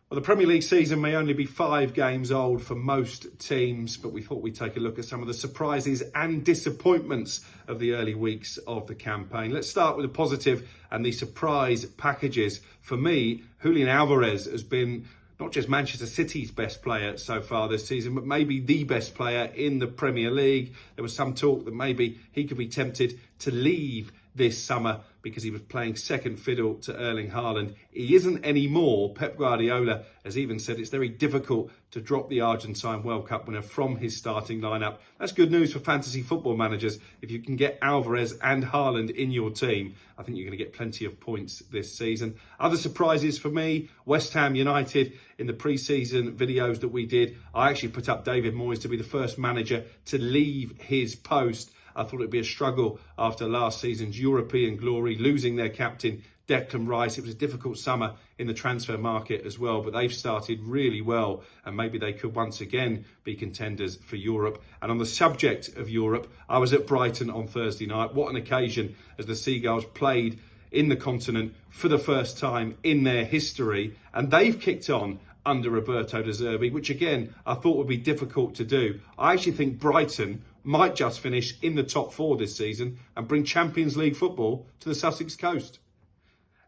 Well, the Premier League season may only be 5 games old for most teams, but we thought we'd take a look at some of the surprises and disappointments of the early weeks of the campaign. Let's start with the positive and the surprise packages. For me, Julian Alvarez has been not just Manchester City's best player so far this season, but maybe the best player in the Premier League. There was some talk that maybe he could be tempted to leave this summer because he was playing second fiddle to Erling Haaland. He isn't anymore. Pep Guardiola has even said it's very difficult to drop the Argentine World Cup winner from his starting lineup. That's good news for fantasy football managers. If you can get Alvarez and Haaland in your team, I think you're going to get plenty of points this season. Other surprises for me, West Ham United. In the pre-season videos that we did, I actually put up David Moyes to be the first manager to leave his post. I thought it'd be a struggle after last season's European glory, losing their captain, Declan Rice. It was a difficult summer in the transfer market as well, but they've started really well and maybe they could once again be contenders for Europe. And on the subject of Europe, I was at Brighton on Thursday night. What an occasion as the Seagulls played in the continent for the first time in their history. And they've kicked on under Roberto De Zerbi, which again, I thought would be difficult to do. I actually think Brighton might just finish in the top 4 this season and bring Champions League football to the Sussex coast.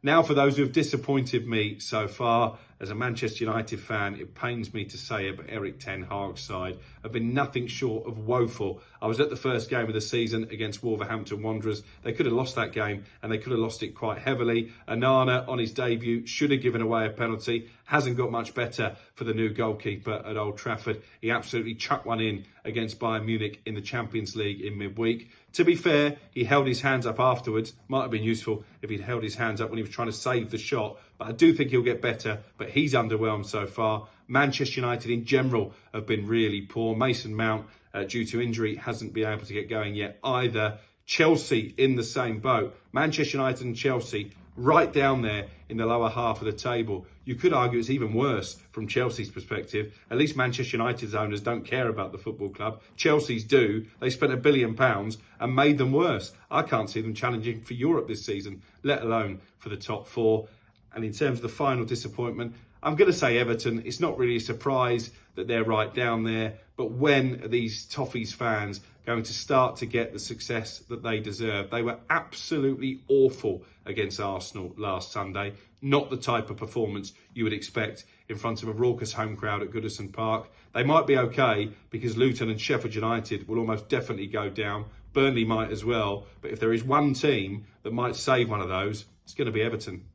Now, for those who have disappointed me so far, as a Manchester United fan, it pains me to say it, but Erik ten Hag's side have been nothing short of woeful. I was at the first game of the season against Wolverhampton Wanderers. They could have lost that game and they could have lost it quite heavily. Onana, on his debut, should have given away a penalty. Hasn't got much better for the new goalkeeper at Old Trafford. He absolutely chucked one in against Bayern Munich in the Champions League in midweek. To be fair, he held his hands up afterwards. Might have been useful if he'd held his hands up when he was trying to save the shot. But I do think he'll get better. But he's underwhelmed so far. Manchester United in general have been really poor. Mason Mount, due to injury, hasn't been able to get going yet either. Chelsea in the same boat. Manchester United and Chelsea right down there in the lower half of the table. You could argue it's even worse from Chelsea's perspective. At least Manchester United's owners don't care about the football club. Chelsea's do. They spent £1 billion and made them worse. I can't see them challenging for Europe this season, let alone for the top 4. And in terms of the final disappointment, I'm going to say Everton. It's not really a surprise that they're right down there. But when are these Toffees fans going to start to get the success that they deserve? They were absolutely awful against Arsenal last Sunday. Not the type of performance you would expect in front of a raucous home crowd at Goodison Park. They might be okay because Luton and Sheffield United will almost definitely go down. Burnley might as well. But if there is one team that might save one of those, it's going to be Everton.